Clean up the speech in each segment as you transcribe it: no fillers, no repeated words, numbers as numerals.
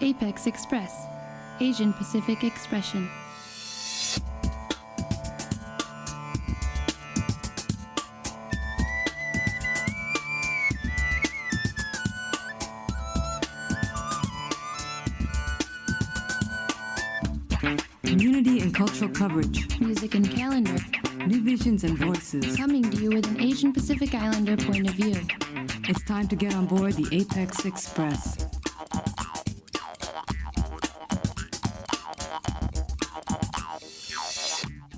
Apex Express, Asian Pacific Expression. Community and cultural coverage, Music and calendar, new visions and voices. coming to you with an Asian Pacific Islander point of view. It's time to get on board the Apex Express.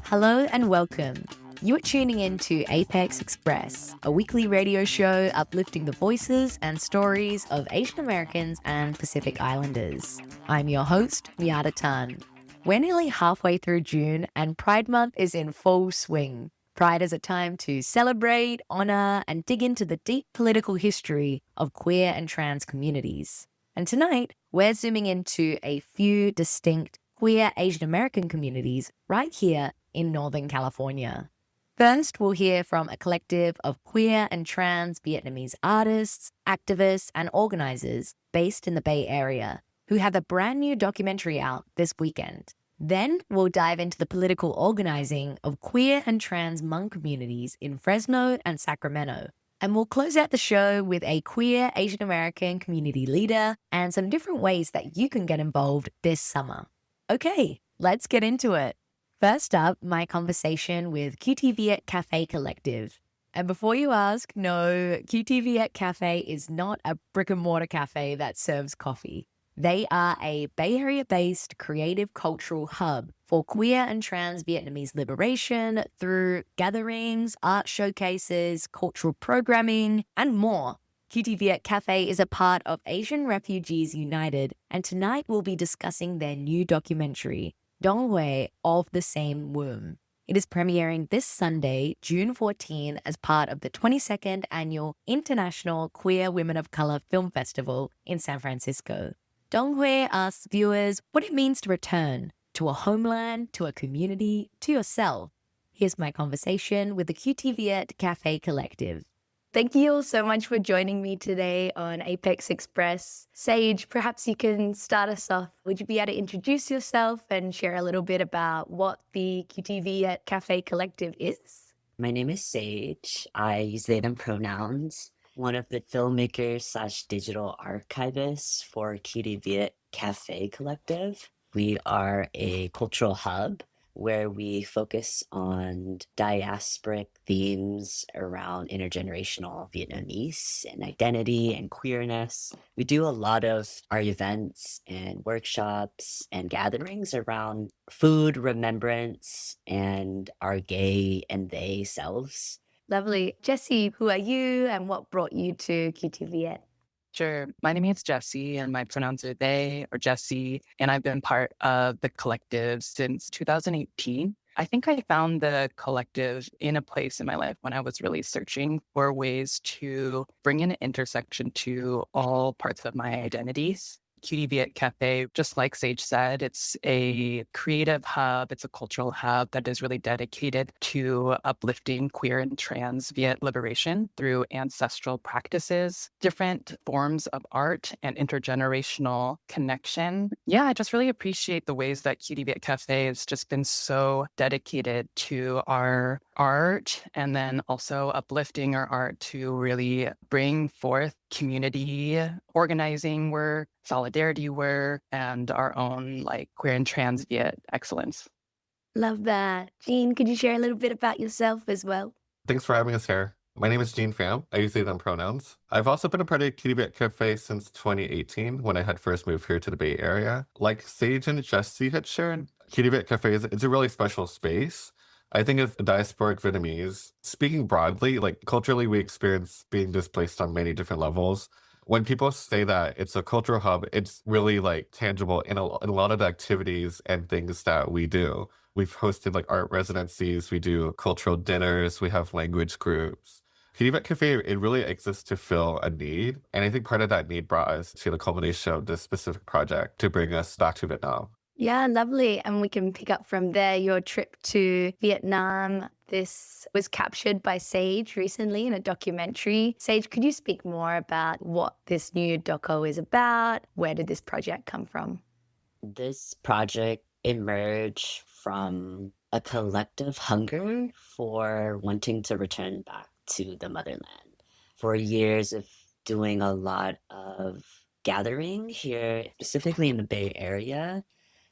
Hello and welcome. You are tuning in to Apex Express, a weekly radio show uplifting the voices and stories of Asian Americans and Pacific Islanders. I'm your host, Miata Tan. We're nearly halfway through June and Pride Month is in full swing. Pride is a time to celebrate, honor, and dig into the deep political history of queer and trans communities. And tonight, we're zooming into a few distinct queer Asian American communities right here in Northern California. First, we'll hear from a collective of queer and trans Vietnamese artists, activists, and organizers based in the Bay Area who have a brand new documentary out this weekend. Then we'll dive into the political organizing of queer and trans Hmong communities in Fresno and Sacramento. And we'll close out the show with a queer Asian American community leader and some different ways that you can get involved this summer. Okay, let's get into it. First up, my conversation with QTViet Cafe Collective. And before you ask, no, QTViet Cafe is not a brick and mortar cafe that serves coffee. They are a Bay Area-based creative cultural hub for queer and trans Vietnamese liberation through gatherings, art showcases, cultural programming, and more. QTViet Cafe is a part of Asian Refugees United, and tonight we'll be discussing their new documentary, Dong-Hue, of the Same Womb. It is premiering this Sunday, June 14, as part of the 22nd Annual International Queer Women of Color Film Festival in San Francisco. Dong-Hue asks viewers what it means to return to a homeland, to a community, to yourself. Here's my conversation with the QTViet Cafe Collective. Thank you all so much for joining me today on Apex Express. Sage, perhaps you can start us off. Would you be able to introduce yourself and share a little bit about what the QTViet Cafe Collective is? My name is Sage. I use they, them pronouns. One of the filmmakers / digital archivists for QTViet Cafe Collective. We are a cultural hub where we focus on diasporic themes around intergenerational Vietnamese and identity and queerness. We do a lot of our events and workshops and gatherings around food, remembrance, and our gay and they selves. Lovely. Jessie, who are you and what brought you to QTViet? Sure. My name is Jessie and my pronouns are they or Jessie, and I've been part of the collective since 2018. I think I found the collective in a place in my life when I was really searching for ways to bring an intersection to all parts of my identities. QTViet Cafe, just like Sage said, it's a creative hub. It's a cultural hub that is really dedicated to uplifting queer and trans Viet liberation through ancestral practices, different forms of art, and intergenerational connection. Yeah, I just really appreciate the ways that QTViet Cafe has just been so dedicated to our art and then also uplifting our art to really bring forth community organizing work, solidarity work, and our own queer and trans Viet excellence. Love that. Jean, could you share a little bit about yourself as well? Thanks for having us here. My name is Jean Pham. I use they, them pronouns. I've also been a part of QTViet Cafe since 2018 when I had first moved here to the Bay Area. Like Sage and Jessie had shared, QTViet Cafe it's a really special space. I think as diasporic Vietnamese, speaking broadly, culturally, we experience being displaced on many different levels. When people say that it's a cultural hub, it's really tangible in a lot of the activities and things that we do. We've hosted art residencies, we do cultural dinners, we have language groups. QTViet Cafe, it really exists to fill a need. And I think part of that need brought us to the culmination of this specific project to bring us back to Vietnam. Yeah, lovely. And we can pick up from there your trip to Vietnam. This was captured by Sage recently in a documentary. Sage, could you speak more about what this new doco is about? Where did this project come from? This project emerged from a collective hunger for wanting to return back to the motherland. For years of doing a lot of gathering here, specifically in the Bay Area,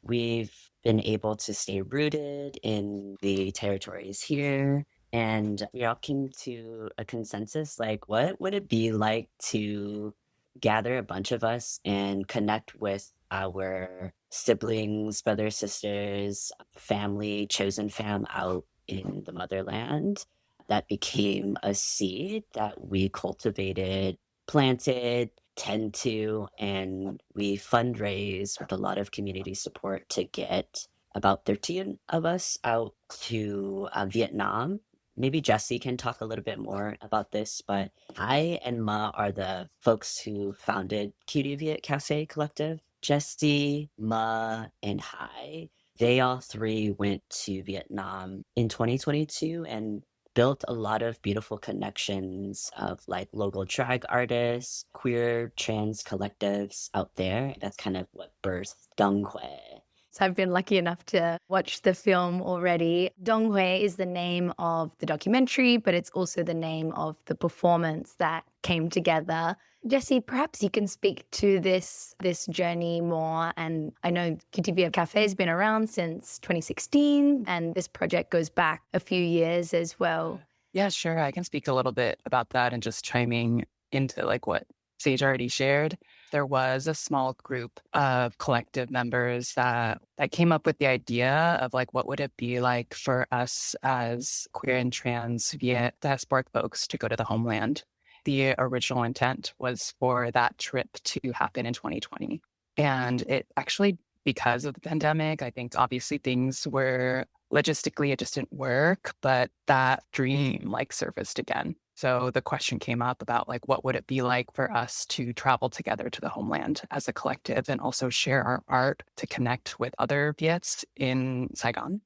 we've been able to stay rooted in the territories here. And we all came to a consensus like, what would it be like to gather a bunch of us and connect with our siblings, brothers, sisters, family, chosen fam out in the motherland? That became a seed that we cultivated, planted, tend to, and we fundraise with a lot of community support to get about 13 of us out to Vietnam. Maybe Jesse can talk a little bit more about this, but I and Ma are the folks who founded QTViet Cafe Collective. Jesse, Ma, and Hai, they all three went to Vietnam in 2022 and built a lot of beautiful connections of like local drag artists, queer trans collectives out there. That's kind of what birthed Dong Hue. So I've been lucky enough to watch the film already. Dong Hue is the name of the documentary, but it's also the name of the performance that came together. Jesse, perhaps you can speak to this journey more. And I know QTViet Cafe has been around since 2016, and this project goes back a few years as well. Yeah, sure. I can speak a little bit about that and just chiming into like what Sage already shared. There was a small group of collective members that came up with the idea of like, what would it be like for us as queer and trans Viet diasporic folks to go to the homeland? The original intent was for that trip to happen in 2020. And it actually, because of the pandemic, I think obviously things were logistically, it just didn't work, but that dream like surfaced again. So the question came up about like, what would it be like for us to travel together to the homeland as a collective and also share our art to connect with other Viets in Saigon?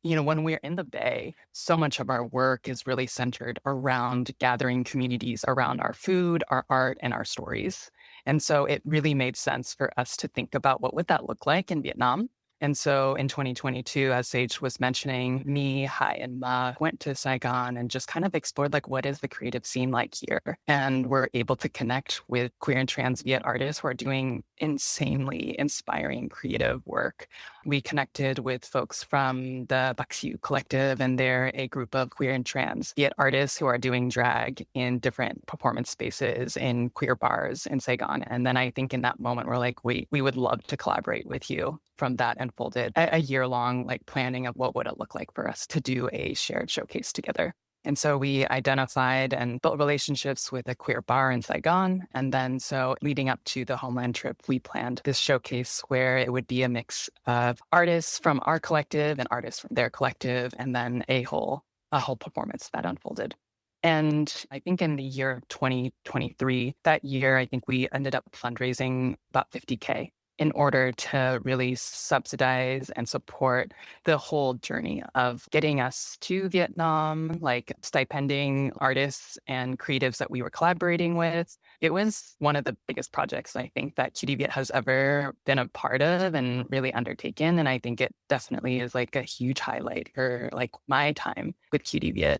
You know, when we're in the Bay, so much of our work is really centered around gathering communities around our food, our art, and our stories. And so it really made sense for us to think about what would that look like in Vietnam. And so in 2022, as Sage was mentioning, me, Hai, and Ma went to Saigon and just kind of explored like, what is the creative scene like here? And we're able to connect with queer and trans Viet artists who are doing insanely inspiring creative work. We connected with folks from the Baksiu Collective, and they're a group of queer and trans Viet artists who are doing drag in different performance spaces in queer bars in Saigon. And then I think in that moment, we're like, we would love to collaborate with you. From that unfolded a year-long like planning of what would it look like for us to do a shared showcase together. And so we identified and built relationships with a queer bar in Saigon. And then so leading up to the homeland trip, we planned this showcase where it would be a mix of artists from our collective and artists from their collective, and then a whole performance that unfolded. And I think in the year of 2023, that year, I think we ended up fundraising about 50K in order to really subsidize and support the whole journey of getting us to Vietnam, like stipending artists and creatives that we were collaborating with. It was one of the biggest projects I think that QTViet has ever been a part of and really undertaken. And I think it definitely is like a huge highlight for like my time with QTViet.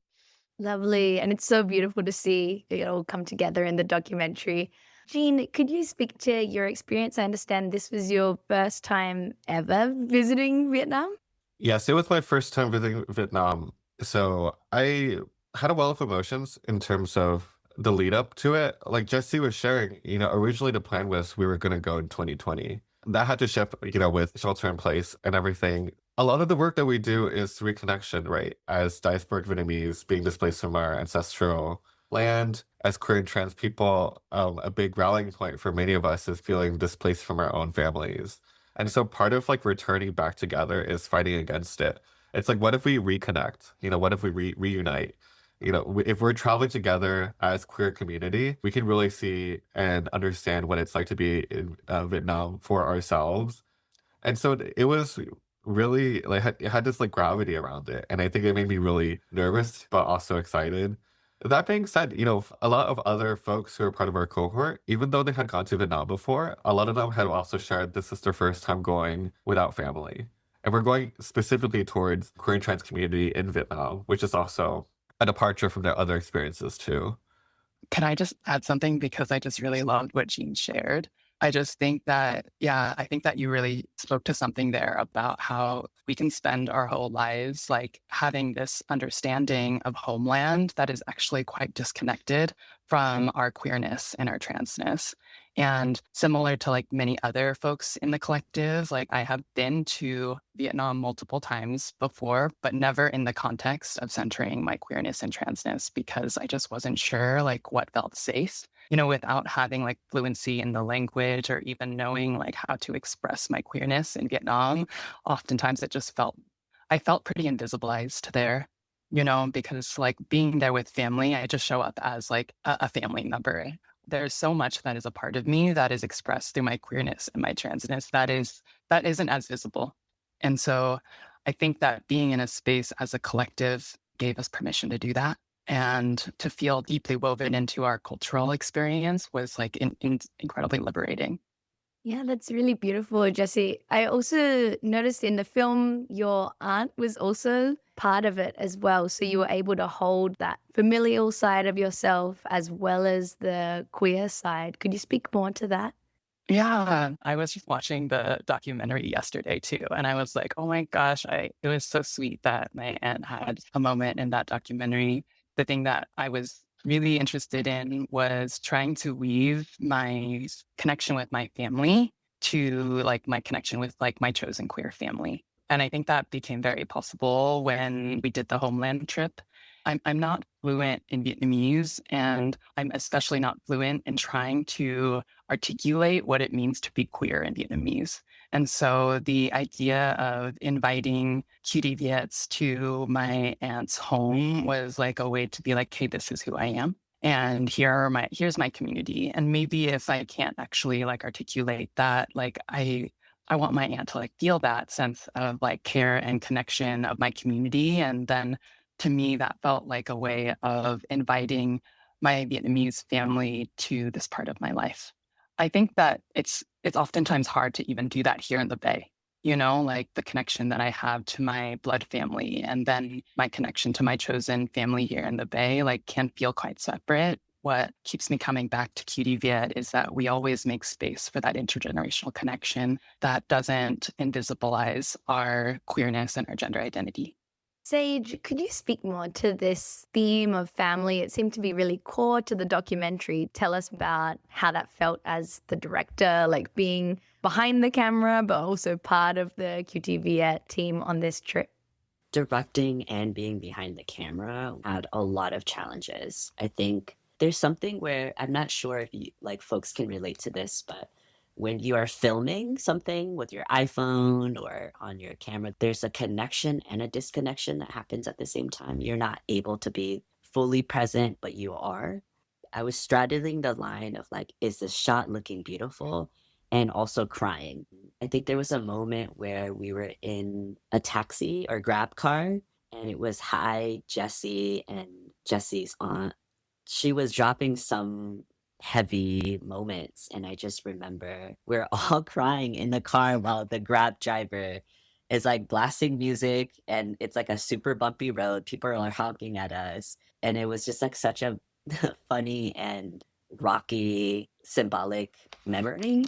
Lovely. And it's so beautiful to see it all come together in the documentary. Jean, could you speak to your experience? I understand this was your first time ever visiting Vietnam. Yes, it was my first time visiting Vietnam. So I had a wealth of emotions in terms of the lead up to it. Like Jesse was sharing, originally the plan was we were going to go in 2020. That had to shift, with shelter in place and everything. A lot of the work that we do is reconnection, right? As diasporic Vietnamese being displaced from our ancestral land, as queer and trans people, a big rallying point for many of us is feeling displaced from our own families. And so part of like returning back together is fighting against it. It's like, what if we reconnect? What if we reunite? If we're traveling together as queer community, we can really see and understand what it's like to be in Vietnam for ourselves. And so it was really like it had this like gravity around it, and I think it made me really nervous but also excited. That being said, a lot of other folks who are part of our cohort, even though they had gone to Vietnam before, a lot of them had also shared this is their first time going without family. And we're going specifically towards queer and trans community in Vietnam, which is also a departure from their other experiences too. Can I just add something? Because I just really loved what Jean shared. I just think that, yeah, I think that you really spoke to something there about how we can spend our whole lives like having this understanding of homeland that is actually quite disconnected from our queerness and our transness. And similar to like many other folks in the collective, like I have been to Vietnam multiple times before, but never in the context of centering my queerness and transness because I just wasn't sure like what felt safe, without having like fluency in the language or even knowing like how to express my queerness in Vietnam. Oftentimes I felt pretty invisibilized there. Because like being there with family, I just show up as like a family member. There's so much that is a part of me that is expressed through my queerness and my transness that isn't as visible. And so I think that being in a space as a collective gave us permission to do that and to feel deeply woven into our cultural experience was like incredibly liberating. Yeah, that's really beautiful, Jesse. I also noticed in the film, your aunt was also part of it as well. So you were able to hold that familial side of yourself as well as the queer side. Could you speak more to that? Yeah, I was just watching the documentary yesterday too, and I was like, "Oh my gosh!" It was so sweet that my aunt had a moment in that documentary. The thing that I was really interested in was trying to weave my connection with my family to like my connection with like my chosen queer family, and I think that became very possible when we did the homeland trip. I'm not fluent in Vietnamese, and I'm especially not fluent in trying to articulate what it means to be queer in Vietnamese. And so the idea of inviting QTViets to my aunt's home was like a way to be like, hey, this is who I am. And here's my community. And maybe if I can't actually like articulate that, like I want my aunt to like feel that sense of like care and connection of my community. And then to me, that felt like a way of inviting my Vietnamese family to this part of my life. I think that it's oftentimes hard to even do that here in the Bay. Like the connection that I have to my blood family and then my connection to my chosen family here in the Bay, like can feel quite separate. What keeps me coming back to QT Viet is that we always make space for that intergenerational connection that doesn't invisibilize our queerness and our gender identity. Sage, could you speak more to this theme of family? It seemed to be really core to the documentary. Tell us about how that felt as the director, like being behind the camera, but also part of the QTViet team on this trip. Directing and being behind the camera had a lot of challenges. I think there's something where I'm not sure if like folks can relate to this, but when you are filming something with your iPhone or on your camera, there's a connection and a disconnection that happens at the same time. You're not able to be fully present, but you are. I was straddling the line of like, is this shot looking beautiful? And also crying. I think there was a moment where we were in a taxi or grab car, and it was hi, Jessie, and Jessie's aunt. She was dropping some heavy moments, and I just remember we're all crying in the car while the grab driver is like blasting music, and it's like a super bumpy road. People are honking at us, and it was just like such a funny and rocky symbolic memory.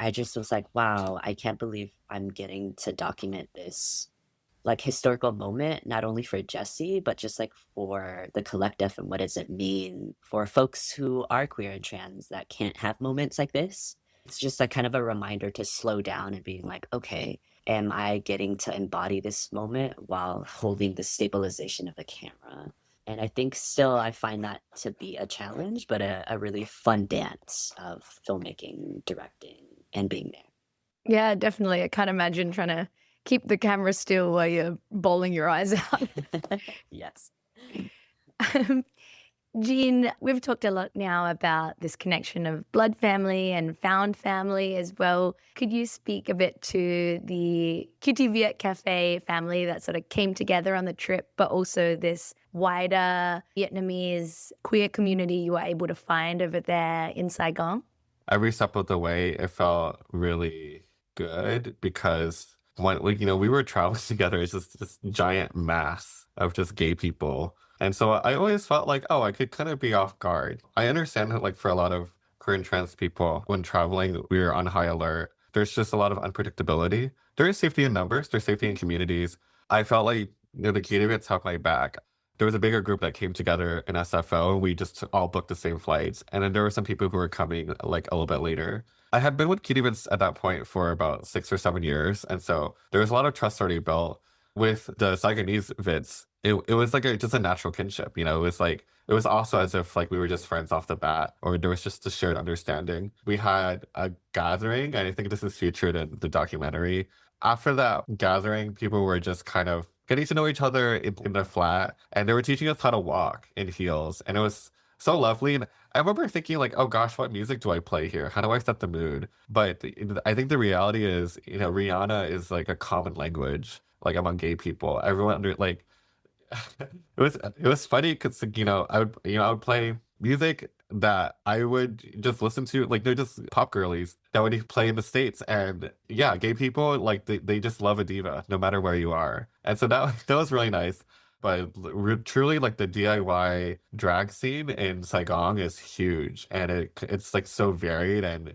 I just was like, wow, I can't believe I'm getting to document this like historical moment, not only for Jesse, but just like for the collective and what does it mean for folks who are queer and trans that can't have moments like this. It's just like kind of a reminder to slow down and being like, okay, am I getting to embody this moment while holding the stabilization of the camera? And I think still I find that to be a challenge, but a really fun dance of filmmaking, directing, and being there. Yeah, definitely. I can't imagine trying to keep the camera still while you're bawling your eyes out. Yes. Jean, we've talked a lot now about this connection of blood family and found family as well. Could you speak a bit to the QTViet Cafe family that sort of came together on the trip, but also this wider Vietnamese queer community you were able to find over there in Saigon? Every step of the way, it felt really good because we were traveling together as just this giant mass of just gay people. And so I always felt like, oh, I could kind of be off guard. I understand that, like, for a lot of queer and trans people, when traveling, we are on high alert. There's just a lot of unpredictability. There is safety in numbers, there's safety in communities. I felt like, the Kiewits have my back. There was a bigger group that came together in SFO, and we just all booked the same flights. And then there were some people who were coming like a little bit later. I had been with QTViets at that point for about 6 or 7 years, and so there was a lot of trust already built with the Saigonese vids. It was like just a natural kinship, it was also as if like we were just friends off the bat, or there was just a shared understanding. We had a gathering, and I think this is featured in the documentary. After that gathering, people were just kind of getting to know each other in the flat, and they were teaching us how to walk in heels, and it was so lovely. And I remember thinking like, oh gosh, what music do I play here? How do I set the mood? But I think the reality is, Rihanna is like a common language, like among gay people. Everyone under like it was funny because I would play music that I would just listen to, like they're just pop girlies that would play in the States. And yeah, gay people, like they just love a diva no matter where you are. And so that was really nice. But truly, like, the DIY drag scene in Saigon is huge, and it's like so varied. And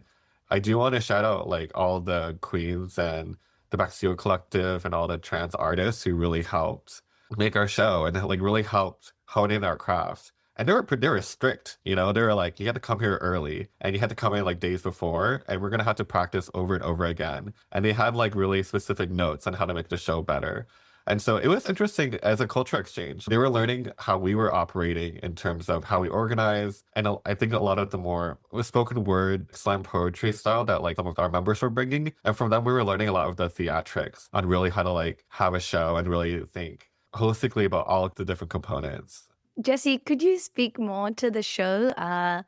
I do want to shout out like all the queens and the Baxio Collective and all the trans artists who really helped make our show and like really helped hone in our craft. And they were strict, they were like, you had to come here early, and you had to come in like days before, and we're gonna have to practice over and over again. And they had like really specific notes on how to make the show better. And so it was interesting as a culture exchange. They were learning how we were operating in terms of how we organize. And I think a lot of the more spoken word slam poetry style that like some of our members were bringing. And from them, we were learning a lot of the theatrics on really how to like have a show and really think holistically about all of the different components. Jesse, could you speak more to the show?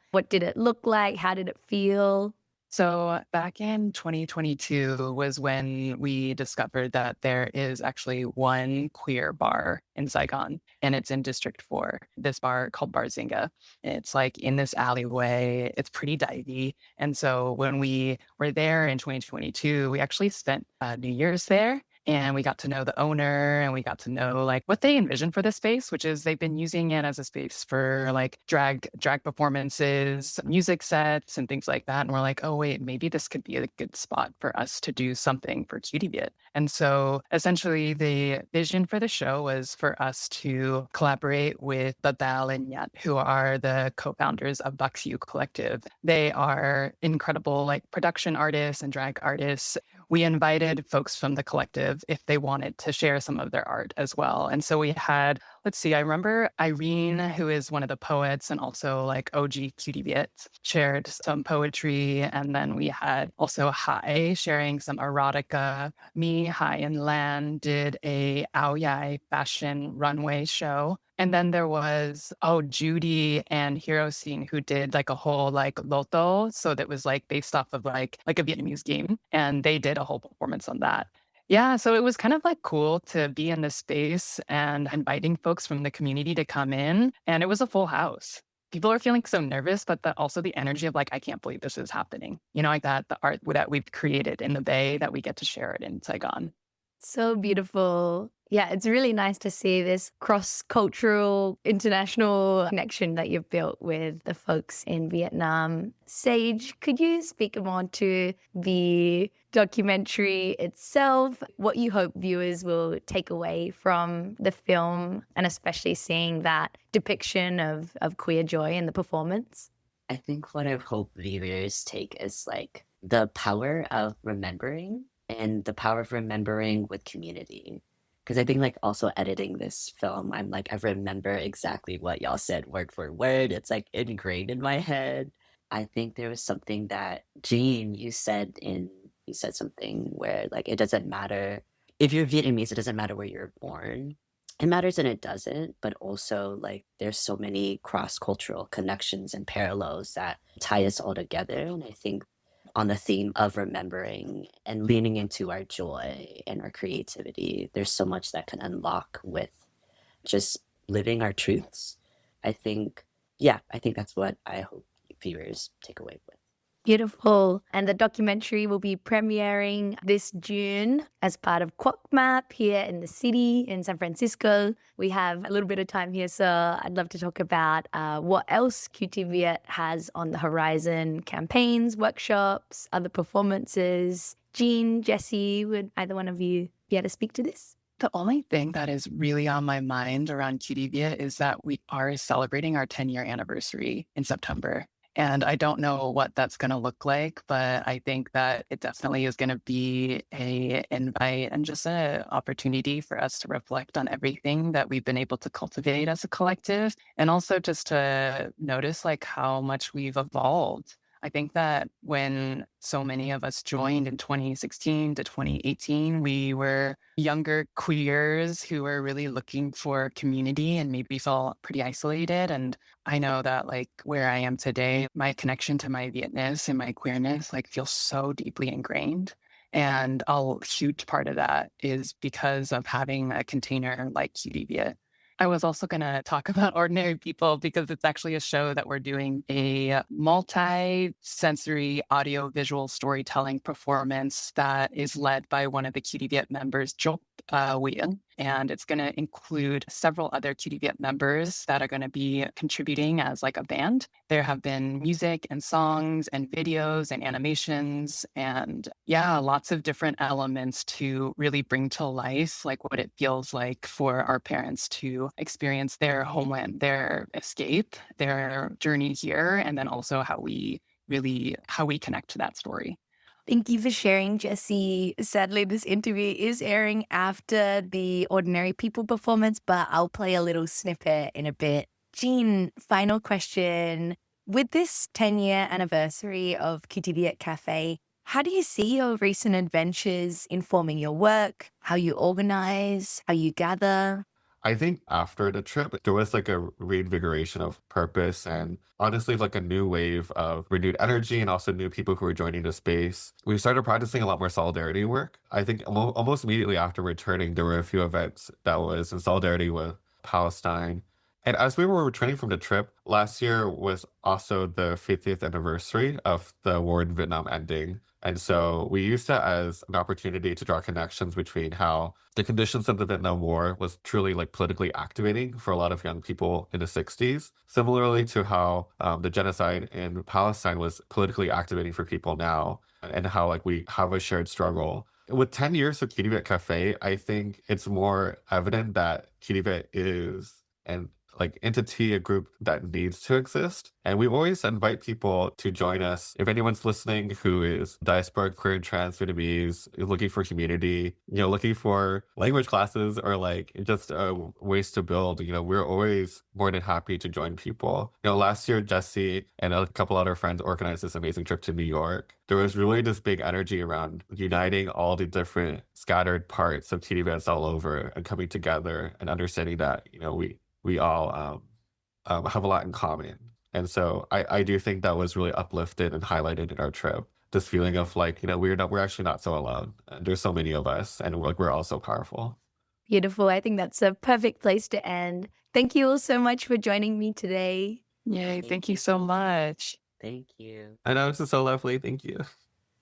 What did it look like? How did it feel? So back in 2022 was when we discovered that there is actually one queer bar in Saigon, and it's in District 4, this bar called Bar Zinga. It's like in this alleyway. It's pretty divey. And so when we were there in 2022, we actually spent New Year's there. And we got to know the owner, and we got to know like what they envisioned for this space, which is they've been using it as a space for like drag performances, music sets, and things like that. And we're like, oh wait, maybe this could be a good spot for us to do something for QTViet. And so essentially the vision for the show was for us to collaborate with Babel and Yat, who are the co-founders of Baxiu Collective. They are incredible like production artists and drag artists. We invited folks from the collective if they wanted to share some of their art as well. And so we had, let's see, I remember Irene, who is one of the poets and also like OG QTViet, shared some poetry. And then we had also Hai sharing some erotica. Me, Hai, and Lan did a Aoyai fashion runway show. And then there was, Judy and Hirosine, who did like a whole like loto. So that was like based off of like a Vietnamese game. And they did a whole performance on that. Yeah, so it was kind of like cool to be in this space and inviting folks from the community to come in. And it was a full house. People are feeling so nervous, but also the energy of like, I can't believe this is happening. Like that, the art that we've created in the Bay, that we get to share it in Saigon. So beautiful. Yeah, it's really nice to see this cross-cultural, international connection that you've built with the folks in Vietnam. Sage, could you speak more to the documentary itself, what you hope viewers will take away from the film, and especially seeing that depiction of queer joy in the performance? I think what I hope viewers take is like the power of remembering, and the power of remembering with community. Because I think like also editing this film, I'm like, I remember exactly what y'all said word for word. It's like ingrained in my head. I think there was something that Jean, you said something where like it doesn't matter if you're Vietnamese, it doesn't matter where you're born. it matters and it doesn't, but also like there's so many cross-cultural connections and parallels that tie us all together. And I think on the theme of remembering and leaning into our joy and our creativity, there's so much that can unlock with just living our truths. I think, yeah, I think that's what I hope viewers take away with. Beautiful. And the documentary will be premiering this June as part of QuokMap here in the city in San Francisco. We have a little bit of time here, so I'd love to talk about what else QTViet has on the horizon: campaigns, workshops, other performances. Jean, Jessie, would either one of you be able to speak to this? The only thing that is really on my mind around QTViet is that we are celebrating our 10-year anniversary in September. And I don't know what that's going to look like, but I think that it definitely is going to be a invite and just an opportunity for us to reflect on everything that we've been able to cultivate as a collective, and also just to notice like how much we've evolved. I think that when so many of us joined in 2016 to 2018, we were younger queers who were really looking for community and maybe felt pretty isolated. And I know that like where I am today, my connection to my Vietnamese and my queerness like feels so deeply ingrained. And a huge part of that is because of having a container like QTViet. I was also going to talk about Ordinary People because it's actually a show that we're doing a multi-sensory audio-visual storytelling performance that is led by one of the QTViet members, Nguyen. And it's going to include several other QTViet members that are going to be contributing as like a band. There have been music and songs and videos and animations and lots of different elements to really bring to life like what it feels like for our parents to experience their homeland, their escape, their journey here, and then also how we connect to that story. Thank you for sharing, Jessie. Sadly, this interview is airing after the Ordinary People performance, but I'll play a little snippet in a bit. Jean, final question. With this 10-year anniversary of QTViet Cafe, how do you see your recent adventures informing your work, how you organize, how you gather? I think after the trip, there was like a reinvigoration of purpose and honestly like a new wave of renewed energy and also new people who were joining the space. We started practicing a lot more solidarity work. I think almost immediately after returning, there were a few events that was in solidarity with Palestine. And as we were returning from the trip, last year was also the 50th anniversary of the war in Vietnam ending. And so we used that as an opportunity to draw connections between how the conditions of the Vietnam War was truly like politically activating for a lot of young people in the 60s, similarly to how the genocide in Palestine was politically activating for people now, and how like we have a shared struggle. With 10 years of QTViet Cafe, I think it's more evident that QTViet is an like entity, a group that needs to exist. And we always invite people to join us. If anyone's listening who is diasporic, queer, and trans Vietnamese, looking for community, looking for language classes or like just ways to build, we're always more than happy to join people. Last year, Jessie and a couple other friends organized this amazing trip to New York. There was really this big energy around uniting all the different scattered parts of QTViets all over and coming together and understanding that, we all have a lot in common. And so I do think that was really uplifted and highlighted in our trip. This feeling of like, we're actually not so alone. And there's so many of us and we're all so powerful. Beautiful. I think that's a perfect place to end. Thank you all so much for joining me today. Yay, thank you so much. Thank you. I know, this is so lovely. Thank you.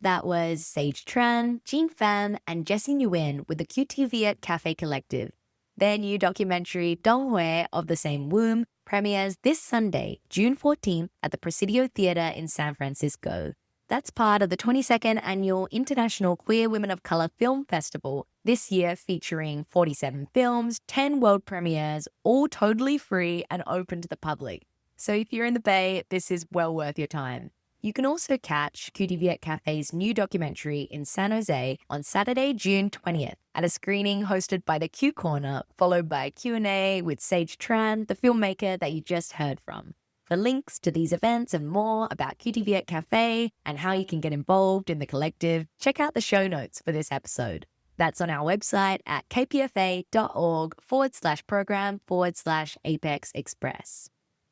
That was Sage Tran, Jean Pham, and Jessie Nguyen with the QTViet Cafe Collective. Their new documentary, Dong-Hue of the Same Womb, premieres this Sunday, June 14th at the Presidio Theatre in San Francisco. That's part of the 22nd Annual International Queer Women of Color Film Festival, this year featuring 47 films, 10 world premieres, all totally free and open to the public. So if you're in the Bay, this is well worth your time. You can also catch QTViet Cafe's new documentary in San Jose on Saturday, June 20th at a screening hosted by the Q Corner, followed by a Q&A with Sage Tran, the filmmaker that you just heard from. For links to these events and more about QTViet Cafe and how you can get involved in the collective, check out the show notes for this episode. That's on our website at kpfa.org/program/Apex Express.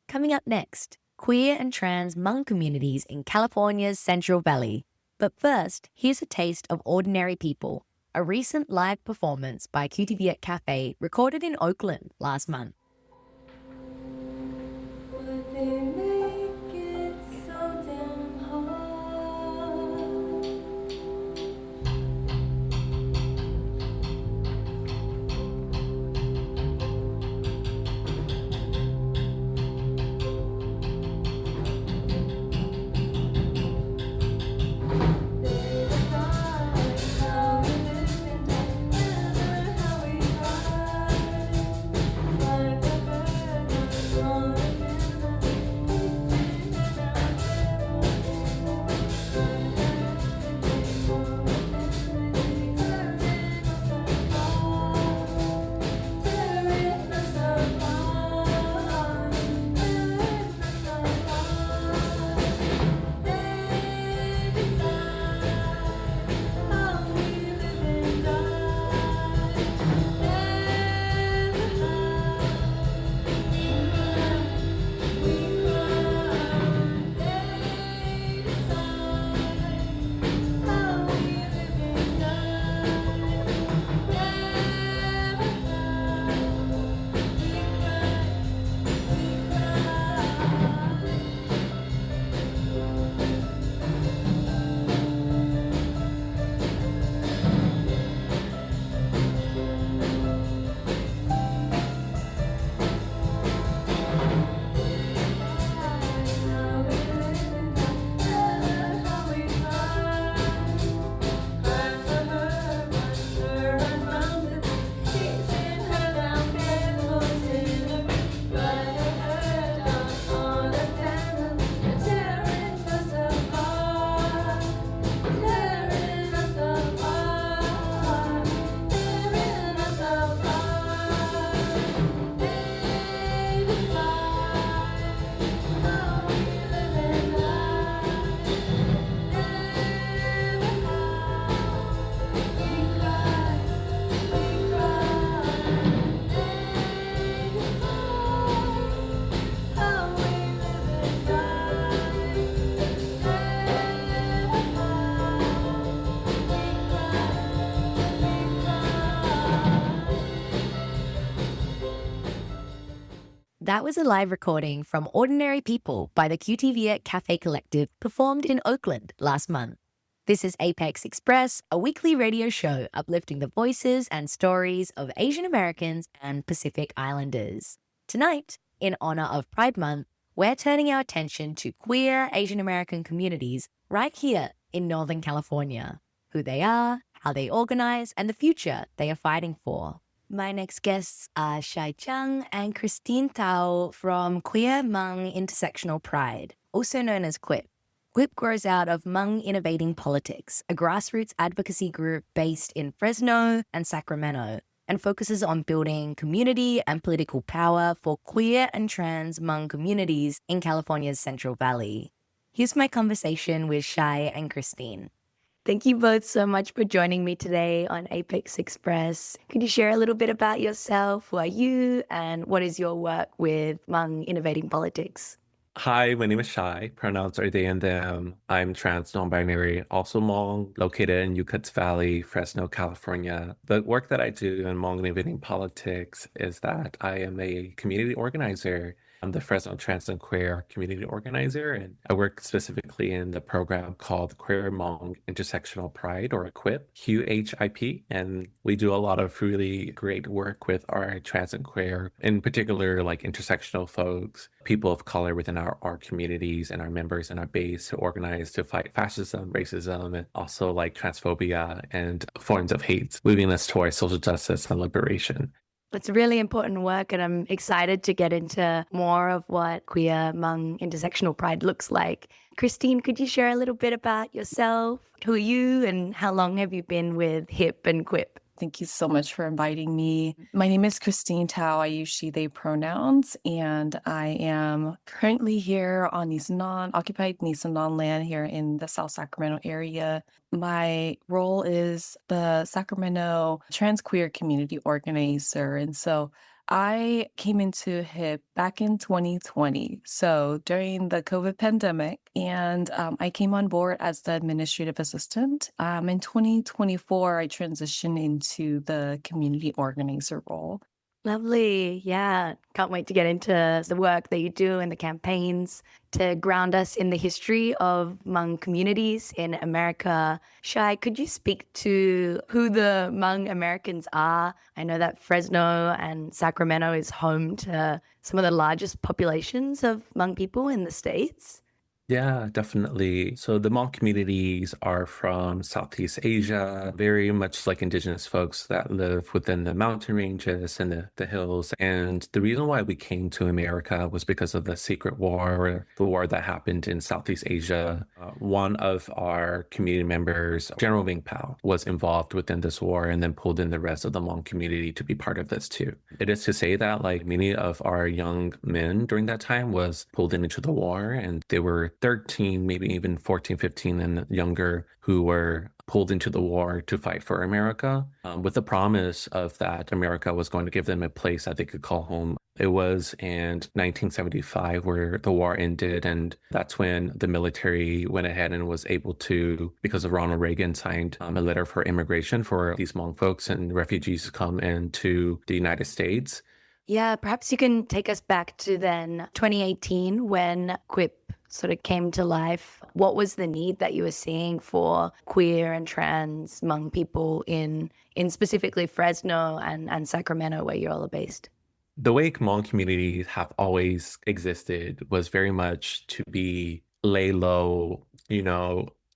Coming up next, queer and trans Hmong communities in California's Central Valley. But first, here's a taste of Ordinary People, a recent live performance by QTViet Cafe recorded in Oakland last month. But they make it so damn hard. They decide how we live and never how we fight. Like a bird on the That was a live recording from Ordinary People by the QTViet Cafe Collective performed in Oakland last month. This is Apex Express, a weekly radio show uplifting the voices and stories of Asian Americans and Pacific Islanders. Tonight, in honor of Pride Month, we're turning our attention to queer Asian American communities right here in Northern California, who they are, how they organize, and the future they are fighting for. My next guests are Shai Chung and Christine Tao from Queer Hmong Intersectional Pride, also known as QUIP. QUIP grows out of Hmong Innovating Politics, a grassroots advocacy group based in Fresno and Sacramento, and focuses on building community and political power for queer and trans Hmong communities in California's Central Valley. Here's my conversation with Shai and Christine. Thank you both so much for joining me today on Apex Express. Could you share a little bit about yourself? Who are you and what is your work with Hmong Innovating Politics? Hi, my name is Shai. Pronouns are they and them. I'm trans, non-binary, also Hmong, located in Yucat's Valley, Fresno, California. The work that I do in Hmong Innovating Politics is that I am a community organizer. I'm the Fresno Trans and Queer community organizer, and I work specifically in the program called Queer Hmong Intersectional Pride, or QUIP, QHIP. And we do a lot of really great work with our trans and queer, in particular, like intersectional folks, people of color within our communities and our members and our base to organize to fight fascism, racism, and also like transphobia and forms of hate, moving us towards social justice and liberation. It's really important work, and I'm excited to get into more of what Queer Hmong Intersectional Pride looks like. Christine, could you share a little bit about yourself? Who are you and how long have you been with HIP and QUIP? Thank you so much for inviting me. My name is Christine Tao. I use she, they pronouns, and I am currently here on occupied Nisenan land here in the South Sacramento area. My role is the Sacramento trans queer community organizer. And so I came into HIP back in 2020, so during the COVID pandemic, and I came on board as the administrative assistant. In 2024, I transitioned into the community organizer role. Lovely. Yeah. Can't wait to get into the work that you do and the campaigns to ground us in the history of Hmong communities in America. Shai, could you speak to who the Hmong Americans are? I know that Fresno and Sacramento is home to some of the largest populations of Hmong people in the States. Yeah, definitely. So the Hmong communities are from Southeast Asia, very much like indigenous folks that live within the mountain ranges and the hills. And the reason why we came to America was because of the secret war, the war that happened in Southeast Asia. One of our community members, General Ming Pao, was involved within this war and then pulled in the rest of the Hmong community to be part of this too. It is to say that like many of our young men during that time was pulled into the war, and they were 13, maybe even 14, 15 and younger who were pulled into the war to fight for America with the promise of that America was going to give them a place that they could call home. It was in 1975 where the war ended, and that's when the military went ahead and was able to, because of Ronald Reagan, signed a letter for immigration for these Hmong folks and refugees to come into the United States. Yeah, perhaps you can take us back to then 2018 when QUIP sort of came to life. What was the need that you were seeing for queer and trans Hmong people in specifically Fresno and Sacramento, where you all are based? The way Hmong communities have always existed was very much to be lay low,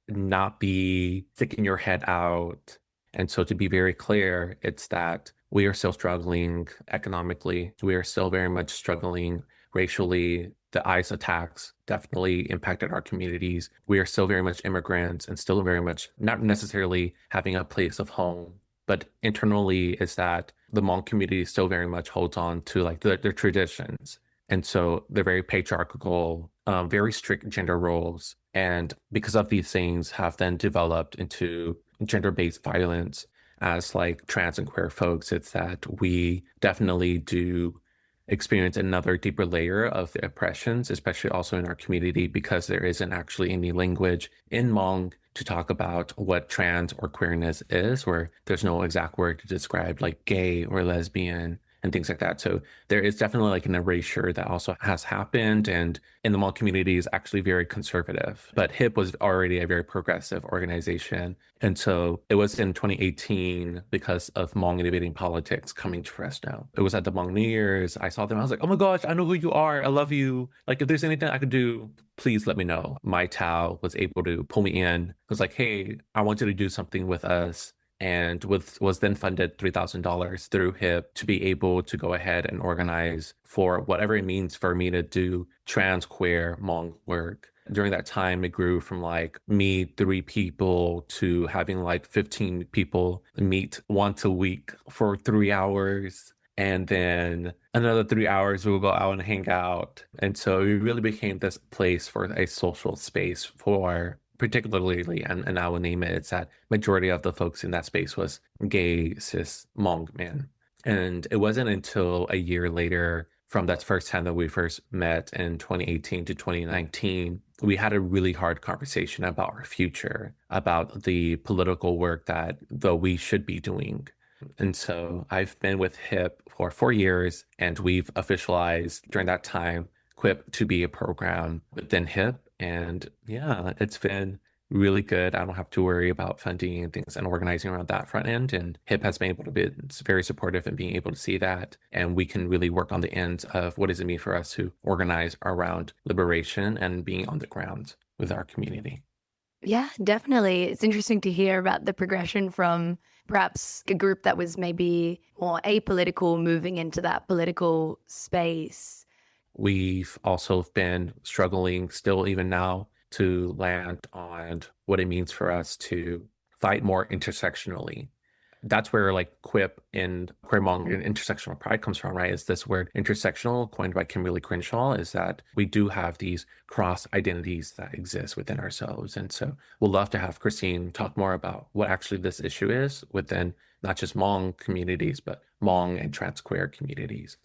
not be sticking your head out. And so to be very clear, it's that we are still struggling economically. We are still very much struggling racially. The ICE attacks definitely impacted our communities. We are still very much immigrants and still very much not necessarily having a place of home. But internally is that the Hmong community still very much holds on to like their traditions. And so they're very patriarchal, very strict gender roles. And because of these things have then developed into gender-based violence as like trans and queer folks, it's that we definitely do experience another deeper layer of the oppressions, especially also in our community, because there isn't actually any language in Hmong to talk about what trans or queerness is, where there's no exact word to describe like gay or lesbian and things like that. So there is definitely like an erasure that also has happened. And in the Hmong community is actually very conservative, but HIP was already a very progressive organization. And so it was in 2018 because of Hmong innovating politics coming to Fresno. It was at the Hmong New Year's. I saw them. I was like, oh my gosh, I know who you are. I love you. Like, if there's anything I could do, please let me know. My Tao was able to pull me in. It was like, hey, I want you to do something with us. And was then funded $3,000 through HIP to be able to go ahead and organize for whatever it means for me to do trans queer Hmong work. During that time, it grew from like me, 3 people, to having like 15 people meet once a week for 3 hours. And then another 3 hours, we'll go out and hang out. And so it really became this place for a social space for particularly, and I will name it, it's that majority of the folks in that space was gay, cis, Hmong men. And it wasn't until a year later from that first time that we first met in 2018 to 2019, we had a really hard conversation about our future, about the political work that though we should be doing. And so I've been with HIP for 4 years, and we've officialized during that time QUIP to be a program within HIP. And yeah, it's been really good. I don't have to worry about funding and things and organizing around that front end. And HIP has been able to be very supportive in being able to see that. And we can really work on the ends of what does it mean for us to organize around liberation and being on the ground with our community. Yeah, definitely. It's interesting to hear about the progression from perhaps a group that was maybe more apolitical moving into that political space. We've also been struggling still even now to land on what it means for us to fight more intersectionally. That's where like quip and queermong and intersectional pride comes from, right? Is this word intersectional coined by Kimberly Crenshaw, is that we do have these cross identities that exist within ourselves. And so we'll love to have Christine talk more about what actually this issue is within not just Hmong communities, but Hmong and trans queer communities.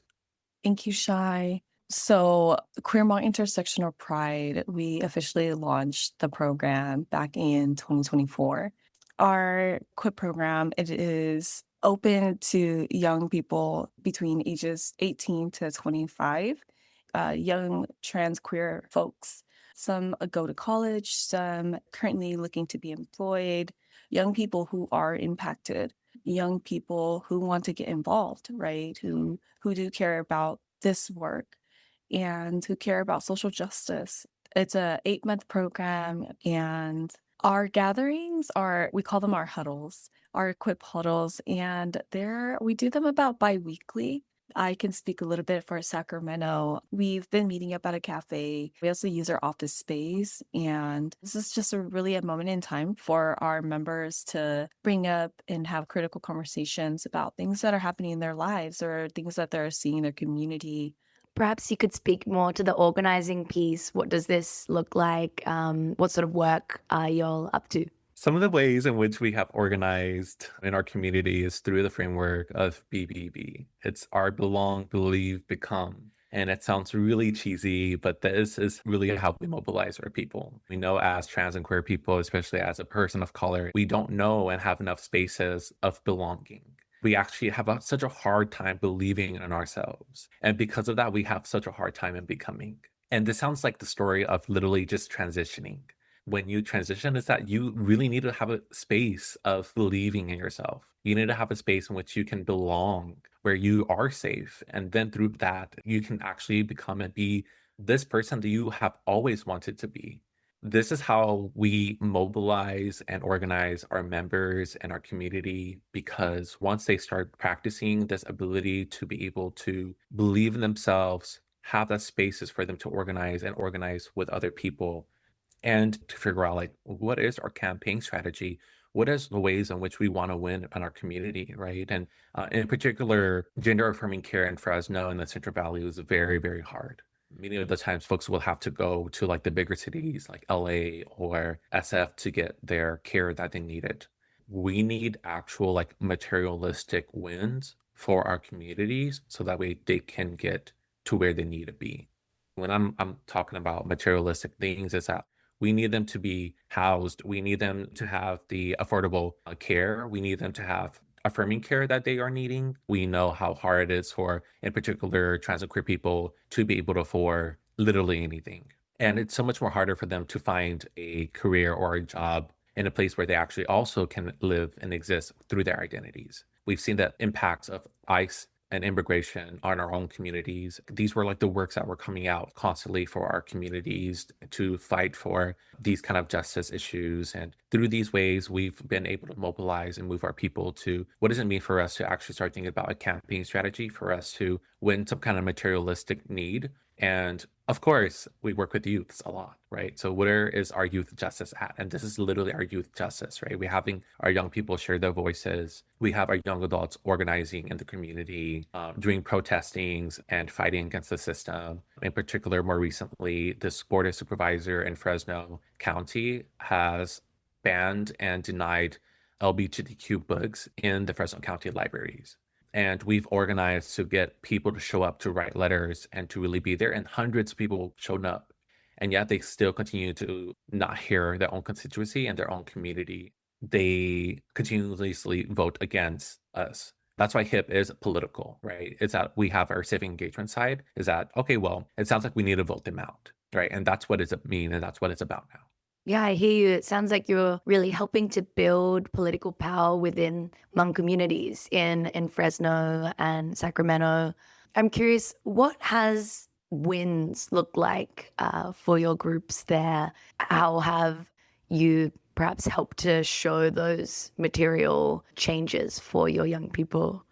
Thank you, Shai. So, Queermont Intersectional Pride, we officially launched the program back in 2024. Our QUIP program, it is open to young people between ages 18 to 25, young trans queer folks. Some go to college, some currently looking to be employed, young people who are impacted, young people who want to get involved, right? Who do care about this work and who care about social justice. It's a 8-month program, and our gatherings are, we call them our huddles, our equip huddles, and we do them about bi-weekly. I can speak a little bit for Sacramento. We've been meeting up at a cafe. We also use our office space. And this is just really a moment in time for our members to bring up and have critical conversations about things that are happening in their lives or things that they're seeing in their community. Perhaps you could speak more to the organizing piece. What does this look like? What sort of work are y'all up to? Some of the ways in which we have organized in our community is through the framework of BBB. It's our belong, believe, become. And it sounds really cheesy, but this is really how we mobilize our people. We know as trans and queer people, especially as a person of color, we don't know and have enough spaces of belonging. We actually have such a hard time believing in ourselves. And because of that, we have such a hard time in becoming. And this sounds like the story of literally just transitioning. When you transition, is that you really need to have a space of believing in yourself. You need to have a space in which you can belong, where you are safe. And then through that, you can actually become and be this person that you have always wanted to be. This is how we mobilize and organize our members and our community, because once they start practicing this ability to be able to believe in themselves, have that spaces for them to organize and organize with other people, and to figure out like what is our campaign strategy, what is the ways in which we want to win in our community, right? And in particular, gender affirming care in Fresno and the Central Valley was very, very hard. Many of the times folks will have to go to like the bigger cities like LA or SF to get their care that they needed. We need actual like materialistic wins for our communities so that way they can get to where they need to be. When I'm talking about materialistic things, is that we need them to be housed. We need them to have the affordable care. We need them to have affirming care that they are needing. We know how hard it is for, in particular, trans and queer people to be able to afford literally anything. And it's so much more harder for them to find a career or a job in a place where they actually also can live and exist through their identities. We've seen the impacts of ICE and immigration on our own communities. These were like the works that were coming out constantly for our communities to fight for these kind of justice issues. And through these ways, we've been able to mobilize and move our people to what does it mean for us to actually start thinking about a campaign strategy for us to win some kind of materialistic need. And of course, we work with youths a lot, right? So where is our youth justice at? And this is literally our youth justice, right? We're having our young people share their voices. We have our young adults organizing in the community, doing protestings and fighting against the system. In particular, more recently, this board of supervisor in Fresno County has banned and denied LGBTQ books in the Fresno County libraries. And we've organized to get people to show up to write letters and to really be there. And hundreds of people showed up. And yet they still continue to not hear their own constituency and their own community. They continuously vote against us. That's why HIP is political, right? It's that we have our civic engagement side, is that, okay, well, it sounds like we need to vote them out, right? And that's what it means, and that's what it's about now. Yeah, I hear you. It sounds like you're really helping to build political power within Hmong communities in Fresno and Sacramento. I'm curious, what has wins looked like for your groups there? How have you perhaps helped to show those material changes for your young people?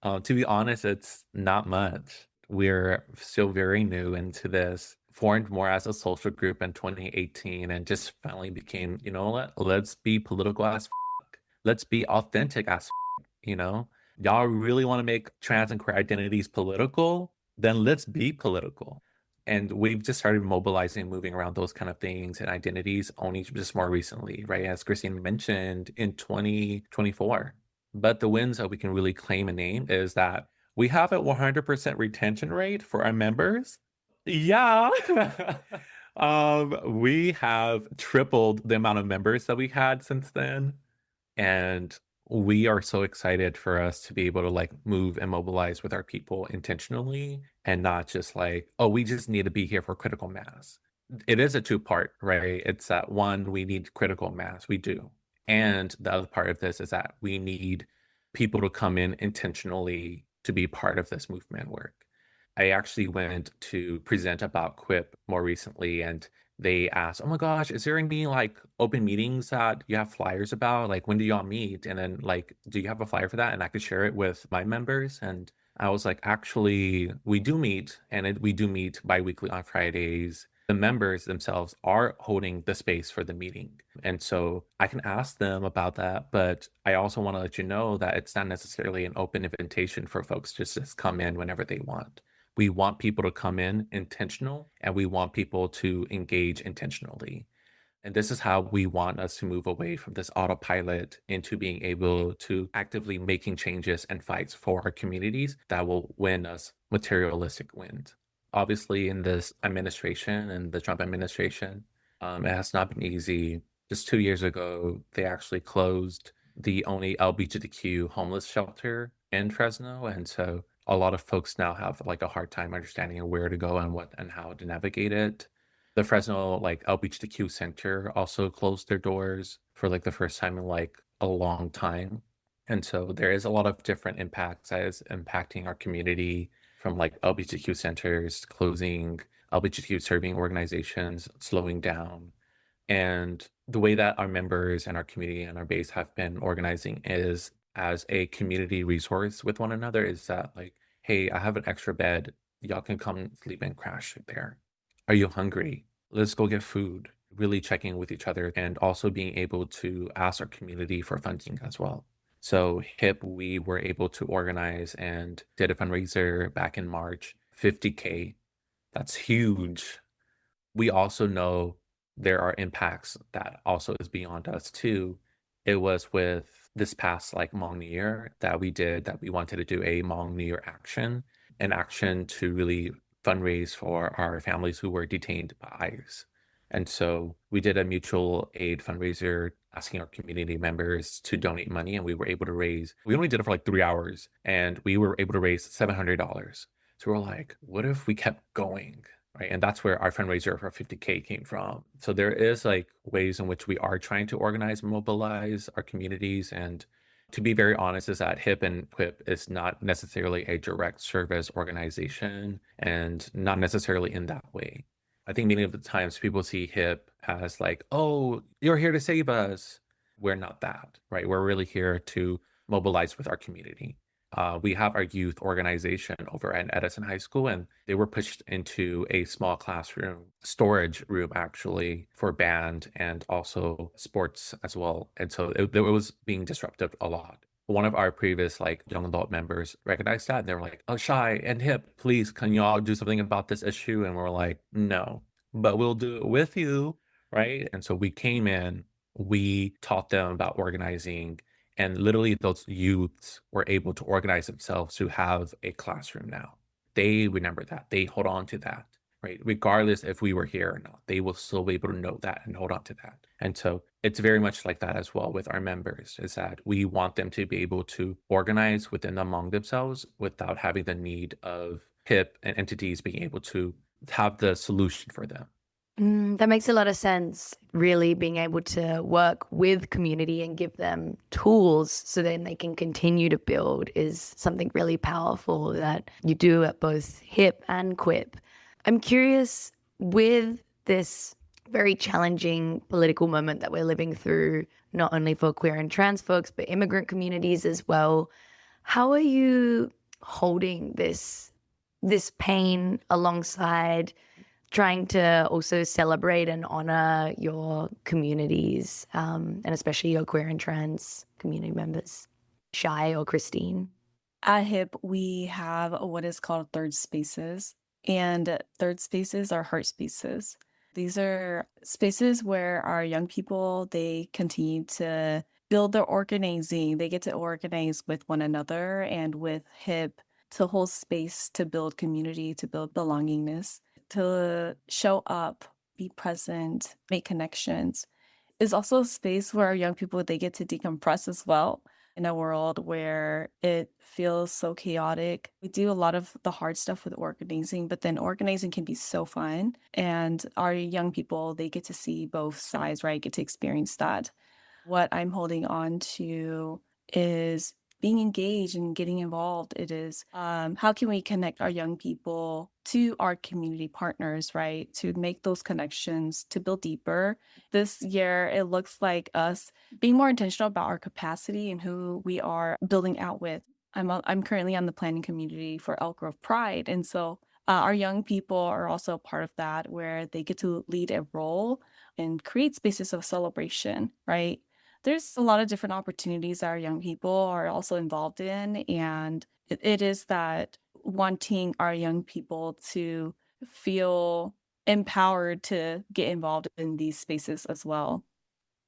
To be honest, it's not much. We're still very new into this, formed more as a social group in 2018 and just finally became, you know what, let's be political as f***. Let's be authentic as f***. you know? Y'all really want to make trans and queer identities political? Then let's be political. And we've just started mobilizing, moving around those kind of things and identities only just more recently, right? As Christine mentioned, in 2024. But the wins that we can really claim and name is that we have a 100% retention rate for our members. Yeah. We have tripled the amount of members that we had since then. And we are so excited for us to be able to like move and mobilize with our people intentionally and not just like, oh, we just need to be here for critical mass. It is a two-part, right? It's that one, we need critical mass. We do. And the other part of this is that we need people to come in intentionally to be part of this movement work. I actually went to present about Quip more recently, and they asked, "Oh my gosh, is there any like open meetings that you have flyers about? Like, when do y'all meet? And then, like, do you have a flyer for that? And I could share it with my members." And I was like, actually, we do meet, and we do meet bi-weekly on Fridays. The members themselves are holding the space for the meeting. And so I can ask them about that, but I also want to let you know that it's not necessarily an open invitation for folks to just come in whenever they want. We want people to come in intentional, and we want people to engage intentionally. And this is how we want us to move away from this autopilot into being able to actively making changes and fights for our communities that will win us materialistic wins. Obviously, in this administration and the Trump administration, it has not been easy. Just 2 years ago, they actually closed the only LGBTQ homeless shelter in Fresno. And so a lot of folks now have like a hard time understanding where to go and what and how to navigate it. The Fresno like LGBTQ center also closed their doors for like the first time in like a long time. And so there is a lot of different impacts that is impacting our community, from like LGBTQ centers closing, LGBTQ serving organizations slowing down. And the way that our members and our community and our base have been organizing is as a community resource with one another, is that like, hey, I have an extra bed. Y'all can come sleep and crash there. Are you hungry? Let's go get food. Really checking with each other and also being able to ask our community for funding as well. So HIP, we were able to organize and did a fundraiser back in March, 50K. That's huge. We also know there are impacts that also is beyond us too. It was with this past like Hmong New Year that we wanted to do a Hmong New Year action, an action to really fundraise for our families who were detained by ICE. And so we did a mutual aid fundraiser asking our community members to donate money, and we were able to raise, we only did it for like 3 hours, and we were able to raise $700. So we're like, what if we kept going? Right. And that's where our fundraiser for 50K came from. So there is like ways in which we are trying to organize and mobilize our communities. And to be very honest, is that HIP and QUIP is not necessarily a direct service organization and not necessarily in that way. I think many of the times people see HIP as like, oh, you're here to save us. We're not that, right? We're really here to mobilize with our community. We have our youth organization over at Edison High School, and they were pushed into a small classroom, storage room actually, for band and also sports as well. And so it was being disruptive a lot. One of our previous like young adult members recognized that, and they were like, oh, Shy and HIP, please, can y'all do something about this issue? And we're like, no, but we'll do it with you, right? And so we came in, we taught them about organizing, and literally those youths were able to organize themselves to have a classroom now. They remember that. They hold on to that, right? Regardless if we were here or not, they will still be able to know that and hold on to that. And so it's very much like that as well with our members, is that we want them to be able to organize within among themselves without having the need of HIP and entities being able to have the solution for them. That makes a lot of sense. Really being able to work with community and give them tools so then they can continue to build is something really powerful that you do at both HIP and QUIP. I'm curious, with this very challenging political moment that we're living through, not only for queer and trans folks, but immigrant communities as well, how are you holding this pain alongside trying to also celebrate and honor your communities, and especially your queer and trans community members? Shy or Christine? At HIP, we have what is called third spaces, and third spaces are heart spaces. These are spaces where our young people, they continue to build their organizing. They get to organize with one another and with HIP to hold space, to build community, to build belongingness, to show up, be present, make connections. Is also a space where our young people, they get to decompress as well in a world where it feels so chaotic. We do a lot of the hard stuff with organizing, but then organizing can be so fun. And our young people, they get to see both sides, right? Get to experience that. What I'm holding on to is being engaged and getting involved. It is how can we connect our young people to our community partners, right? To make those connections, to build deeper. This year, it looks like us being more intentional about our capacity and who we are building out with. I'm currently on the planning community for Elk Grove Pride. And so our young people are also part of that, where they get to lead a role and create spaces of celebration, right? There's a lot of different opportunities that our young people are also involved in. And it is that wanting our young people to feel empowered to get involved in these spaces as well.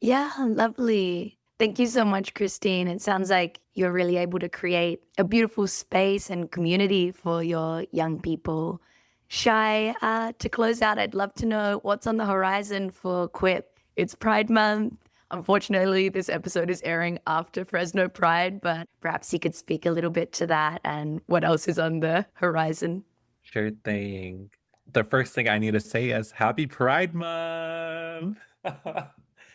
Yeah, lovely. Thank you so much, Christine. It sounds like you're really able to create a beautiful space and community for your young people. Shy, to close out, I'd love to know what's on the horizon for Quip. It's Pride Month. Unfortunately, this episode is airing after Fresno Pride, but perhaps you could speak a little bit to that and what else is on the horizon. Sure thing. The first thing I need to say is Happy Pride Month!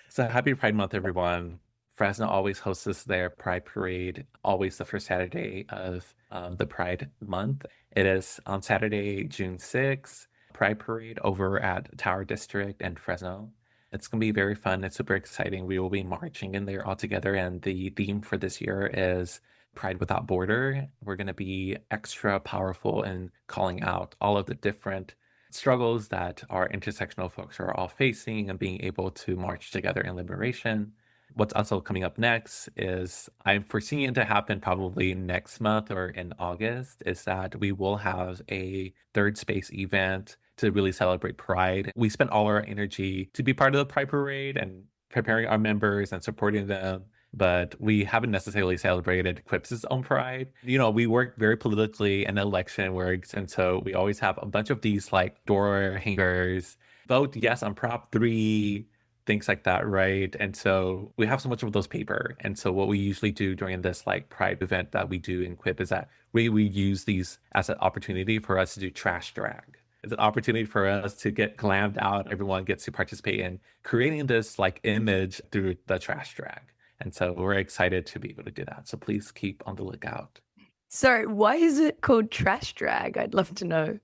So happy Pride Month, everyone. Fresno always hosts their Pride Parade, always the first Saturday of the Pride Month. It is on Saturday, June 6th, Pride Parade over at Tower District and Fresno. It's going to be very fun. It's super exciting. We will be marching in there all together, and the theme for this year is Pride Without Border. We're going to be extra powerful in calling out all of the different struggles that our intersectional folks are all facing and being able to march together in liberation. What's also coming up next is I'm foreseeing it to happen probably next month or in August, is that we will have a third space event to really celebrate Pride. We spent all our energy to be part of the Pride Parade and preparing our members and supporting them, but we haven't necessarily celebrated Quip's own Pride. You know, we work very politically and election works, and so we always have a bunch of these like door hangers, vote yes on Prop 3, things like that, right? And so we have so much of those paper. And so what we usually do during this like Pride event that we do in Quip is that we use these as an opportunity for us to do trash drag. It's an opportunity for us to get glammed out. Everyone gets to participate in creating this like image through the trash drag. And so we're excited to be able to do that. So please keep on the lookout. Sorry, why is it called trash drag? I'd love to know.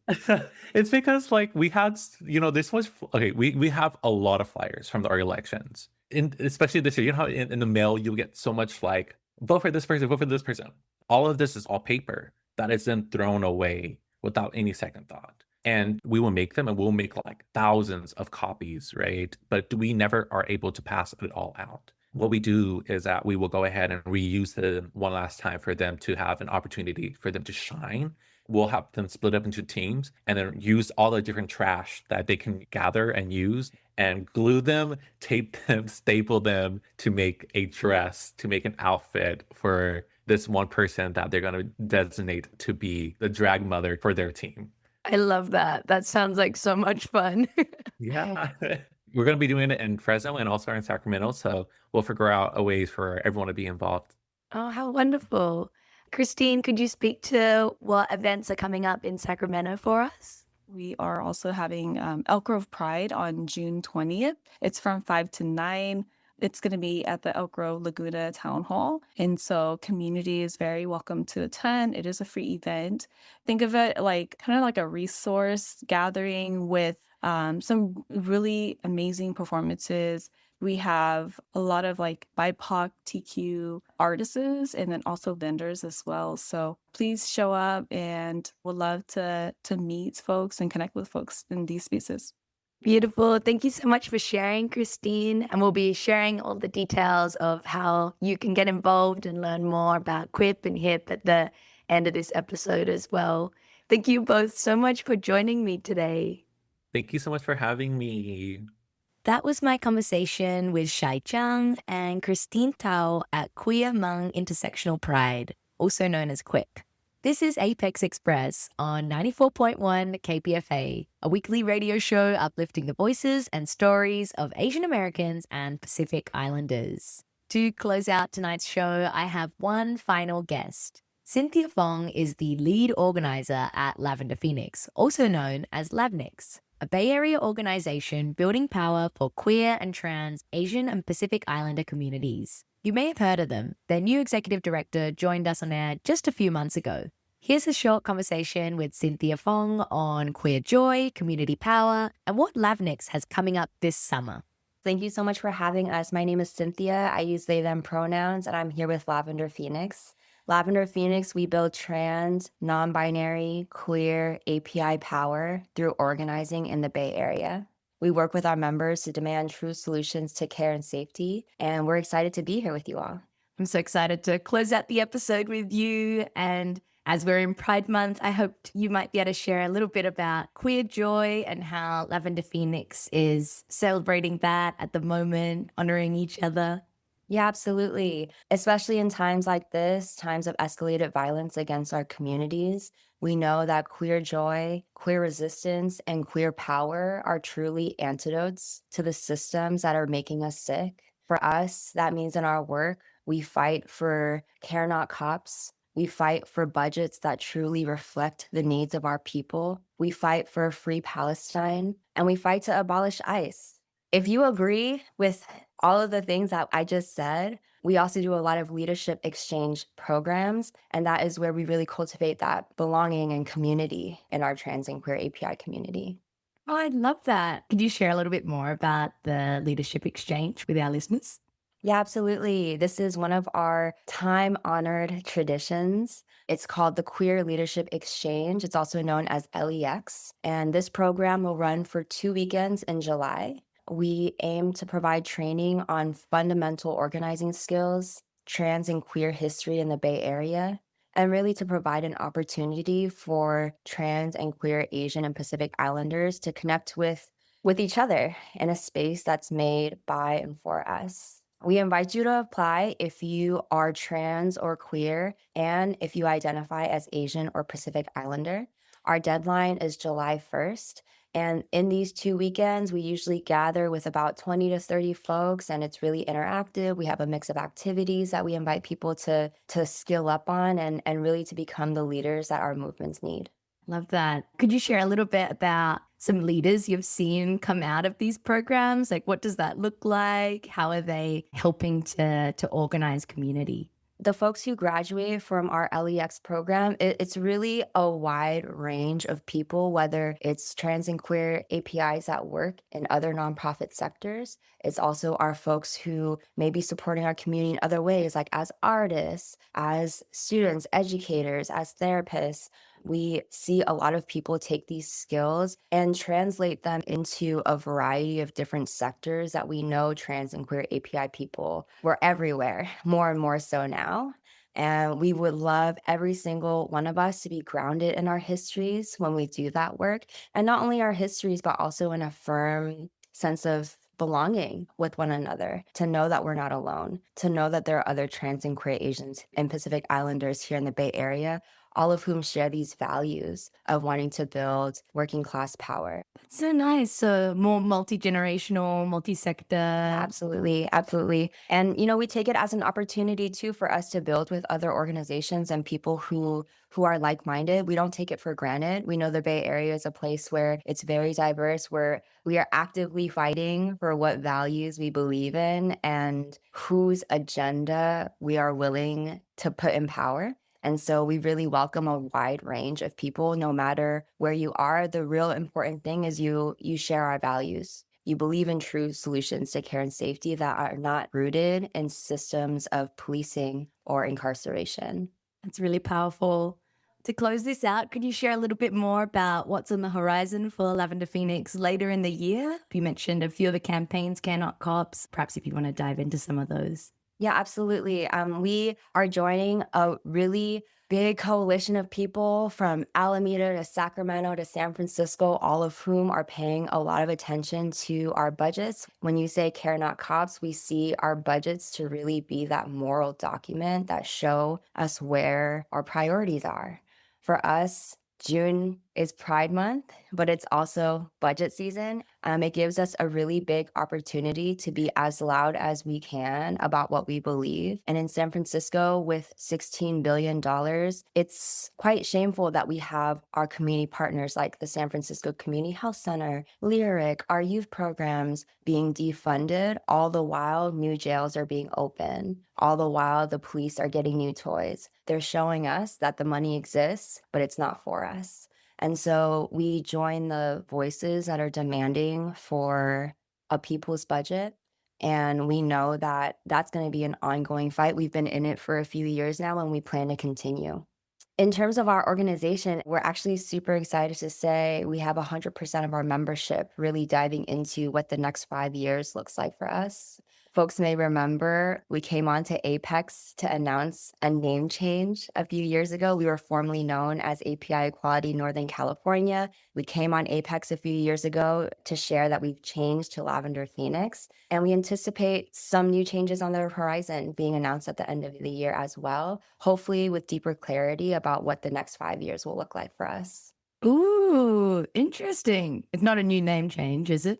It's because like we had, you know, this was okay. We have a lot of flyers from our elections, especially this year. You know how in the mail you get so much like vote for this person, vote for this person. All of this is all paper that is then thrown away without any second thought. And we will make them, and we'll make like thousands of copies, right? But we never are able to pass it all out. What we do is that we will go ahead and reuse them one last time for them to have an opportunity for them to shine. We'll have them split up into teams and then use all the different trash that they can gather and use and glue them, tape them, staple them to make a dress, to make an outfit for this one person that they're going to designate to be the drag mother for their team. I love that. That sounds like so much fun. Yeah. We're going to be doing it in Fresno and also in Sacramento. So we'll figure out a ways for everyone to be involved. Oh, how wonderful. Christine, could you speak to what events are coming up in Sacramento for us? We are also having Elk Grove Pride on June 20th. It's from 5 to 9. It's going to be at the Elk Grove Laguna Town Hall. And so community is very welcome to attend. It is a free event. Think of it like kind of like a resource gathering with some really amazing performances. We have a lot of like BIPOC TQ artists and then also vendors as well. So please show up, and we'd love to meet folks and connect with folks in these spaces. Beautiful. Thank you so much for sharing, Christine. And we'll be sharing all the details of how you can get involved and learn more about Quip and HIP at the end of this episode as well. Thank you both so much for joining me today. Thank you so much for having me. That was my conversation with Shai Chang and Christine Tao at Queer Hmong Intersectional Pride, also known as Quip. This is Apex Express on 94.1 KPFA, a weekly radio show uplifting the voices and stories of Asian Americans and Pacific Islanders. To close out tonight's show, I have one final guest. Cynthia Fong is the lead organizer at Lavender Phoenix, also known as Lavnix, a Bay Area organization building power for queer and trans Asian and Pacific Islander communities. You may have heard of them. Their new executive director joined us on air just a few months ago. Here's a short conversation with Cynthia Fong on queer joy, community power, and what Lavnix has coming up this summer. Thank you so much for having us. My name is Cynthia. I use they, them pronouns, and I'm here with Lavender Phoenix. Lavender Phoenix, we build trans, non-binary, queer API power through organizing in the Bay Area. We work with our members to demand true solutions to care and safety, and we're excited to be here with you all. I'm so excited to close out the episode with you. And as we're in Pride Month, I hoped you might be able to share a little bit about queer joy and how Lavender Phoenix is celebrating that at the moment, honoring each other. Yeah, absolutely. Especially in times like this, times of escalated violence against our communities, we know that queer joy, queer resistance, and queer power are truly antidotes to the systems that are making us sick. For us, that means in our work, we fight for care not cops. We fight for budgets that truly reflect the needs of our people. We fight for a free Palestine, and we fight to abolish ICE. If you agree with all of the things that I just said, we also do a lot of leadership exchange programs, and that is where we really cultivate that belonging and community in our trans and queer API community. Oh, I love that. Could you share a little bit more about the leadership exchange with our listeners? Yeah, absolutely. This is one of our time-honored traditions. It's called the Queer Leadership Exchange. It's also known as LEX, and this program will run for 2 weekends in July. We aim to provide training on fundamental organizing skills, trans and queer history in the Bay Area, and really to provide an opportunity for trans and queer Asian and Pacific Islanders to connect with each other in a space that's made by and for us. We invite you to apply if you are trans or queer and if you identify as Asian or Pacific Islander. Our deadline is July 1st. And in these 2 weekends, we usually gather with about 20 to 30 folks, and it's really interactive. We have a mix of activities that we invite people to skill up on and really to become the leaders that our movements need. Love that. Could you share a little bit about some leaders you've seen come out of these programs? Like, what does that look like? How are they helping to organize community? The folks who graduate from our LEX program, it's really a wide range of people, whether it's trans and queer APIs that work in other nonprofit sectors. It's also our folks who may be supporting our community in other ways, like as artists, as students, educators, as therapists. We see a lot of people take these skills and translate them into a variety of different sectors that we know trans and queer API people were everywhere, more and more so now. And we would love every single one of us to be grounded in our histories when we do that work. And not only our histories, but also in a firm sense of belonging with one another, to know that we're not alone, to know that there are other trans and queer Asians and Pacific Islanders here in the Bay Area, all of whom share these values of wanting to build working class power. That's so nice. So more multi-generational, multi-sector. Absolutely, absolutely. And we take it as an opportunity too for us to build with other organizations and people who are like-minded. We don't take it for granted. We know the Bay Area is a place where it's very diverse, where we are actively fighting for what values we believe in and whose agenda we are willing to put in power. And so we really welcome a wide range of people, no matter where you are. The real important thing is you share our values. You believe in true solutions to care and safety that are not rooted in systems of policing or incarceration. That's really powerful. To close this out, could you share a little bit more about what's on the horizon for Lavender Phoenix later in the year? You mentioned a few of the campaigns, Care Not Cops. Perhaps if you want to dive into some of those. Yeah, absolutely. We are joining a really big coalition of people from Alameda to Sacramento to San Francisco, all of whom are paying a lot of attention to our budgets. When you say Care Not Cops, we see our budgets to really be that moral document that show us where our priorities are. For us, June is Pride Month, but it's also budget season. It gives us a really big opportunity to be as loud as we can about what we believe. And in San Francisco, with $16 billion, it's quite shameful that we have our community partners like the San Francisco Community Health Center, Lyric, our youth programs being defunded, all the while new jails are being opened, all the while the police are getting new toys. They're showing us that the money exists, but it's not for us. And so we join the voices that are demanding for a people's budget. And we know that that's going to be an ongoing fight. We've been in it for a few years now, and we plan to continue. In terms of our organization, we're actually super excited to say we have 100% of our membership really diving into what the next 5 years looks like for us. Folks may remember we came on to Apex to announce a name change a few years ago. We were formerly known as API Equality Northern California. We came on Apex a few years ago to share that we've changed to Lavender Phoenix. And we anticipate some new changes on the horizon being announced at the end of the year as well, hopefully with deeper clarity about what the next 5 years will look like for us. Ooh, interesting. It's not a new name change, is it?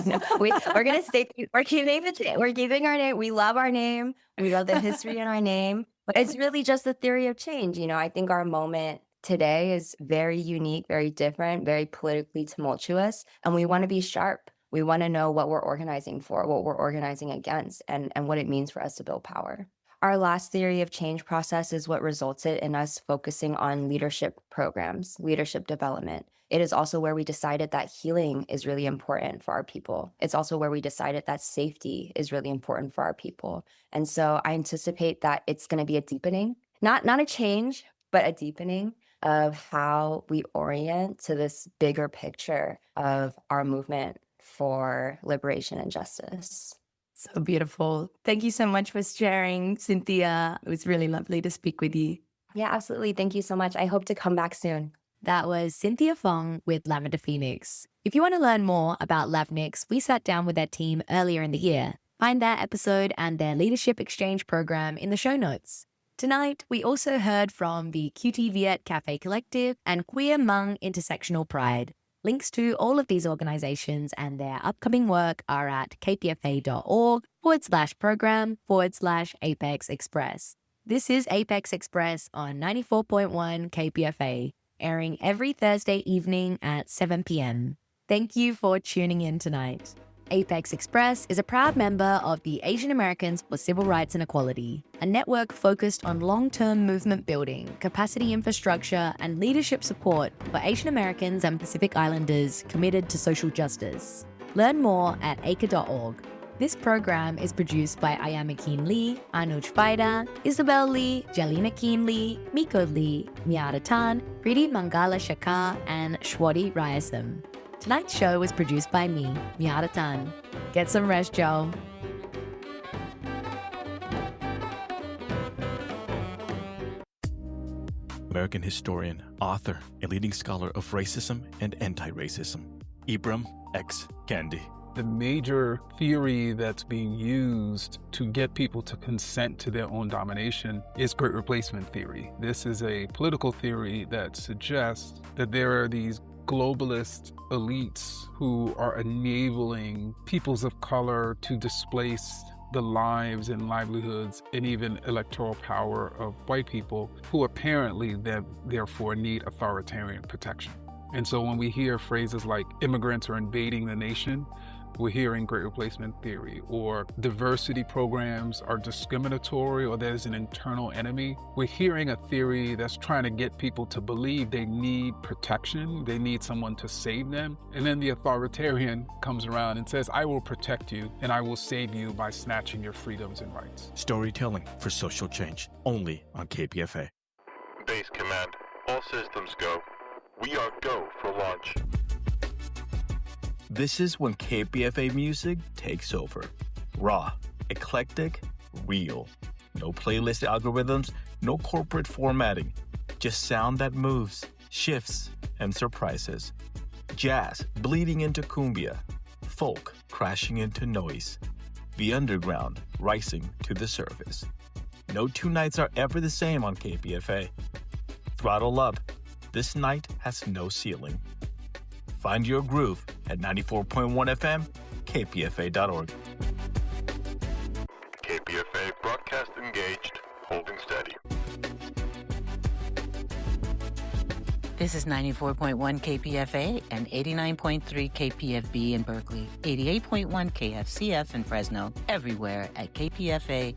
No, we're gonna stay. We're keeping our name. We love our name. We love the history in our name. But it's really just the theory of change. You know, I think our moment today is very unique, very different, very politically tumultuous, and we want to be sharp. We want to know what we're organizing for, what we're organizing against, and what it means for us to build power. Our last theory of change process is what resulted in us focusing on leadership programs, leadership development. It is also where we decided that healing is really important for our people. It's also where we decided that safety is really important for our people. And so I anticipate that it's going to be a deepening, not a change, but a deepening of how we orient to this bigger picture of our movement for liberation and justice. So beautiful. Thank you so much for sharing, Cynthia. It was really lovely to speak with you. Yeah, absolutely. Thank you so much. I hope to come back soon. That was Cynthia Fong with Lavender Phoenix. If you want to learn more about Lavnix, we sat down with their team earlier in the year. Find that episode and their leadership exchange program in the show notes. Tonight, we also heard from the QTViet Cafe Collective and Queer Hmong Intersectional Pride. Links to all of these organizations and their upcoming work are at kpfa.org/program/Apex Express. This is Apex Express on 94.1 KPFA, airing every Thursday evening at 7 p.m. Thank you for tuning in tonight. Apex Express is a proud member of the Asian Americans for Civil Rights and Equality, a network focused on long-term movement building, capacity infrastructure, and leadership support for Asian Americans and Pacific Islanders committed to social justice. Learn more at acre.org. This program is produced by Ayama Keen Lee, Anuj Faida, Isabel Lee, Jelena Keen Lee, Miko Lee, Miata Tan, Preeti Mangala Shakar, and Shwati Ryasam. Tonight's show was produced by me, Miata Tan. Get some rest, Joe. American historian, author, and leading scholar of racism and anti-racism, Ibram X. Kendi. The major theory that's being used to get people to consent to their own domination is Great Replacement theory. This is a political theory that suggests that there are these globalist elites who are enabling peoples of color to displace the lives and livelihoods and even electoral power of white people who apparently therefore need authoritarian protection. And so when we hear phrases like immigrants are invading the nation, we're hearing Great Replacement theory, or diversity programs are discriminatory, or there's an internal enemy. We're hearing a theory that's trying to get people to believe they need protection, they need someone to save them. And then the authoritarian comes around and says, I will protect you and I will save you by snatching your freedoms and rights. Storytelling for social change, only on KPFA. Base Command, All systems go. We are go for launch. This is when KPFA music takes over. Raw, eclectic, real. No playlist algorithms, no corporate formatting. Just sound that moves, shifts, and surprises. Jazz bleeding into cumbia. Folk crashing into noise. The underground rising to the surface. No two nights are ever the same on KPFA. Throttle up. This night has no ceiling. Find your groove at 94.1 FM, kpfa.org. KPFA broadcast engaged, holding steady. This is 94.1 KPFA and 89.3 KPFB in Berkeley, 88.1 KFCF in Fresno, everywhere at kpfa.org.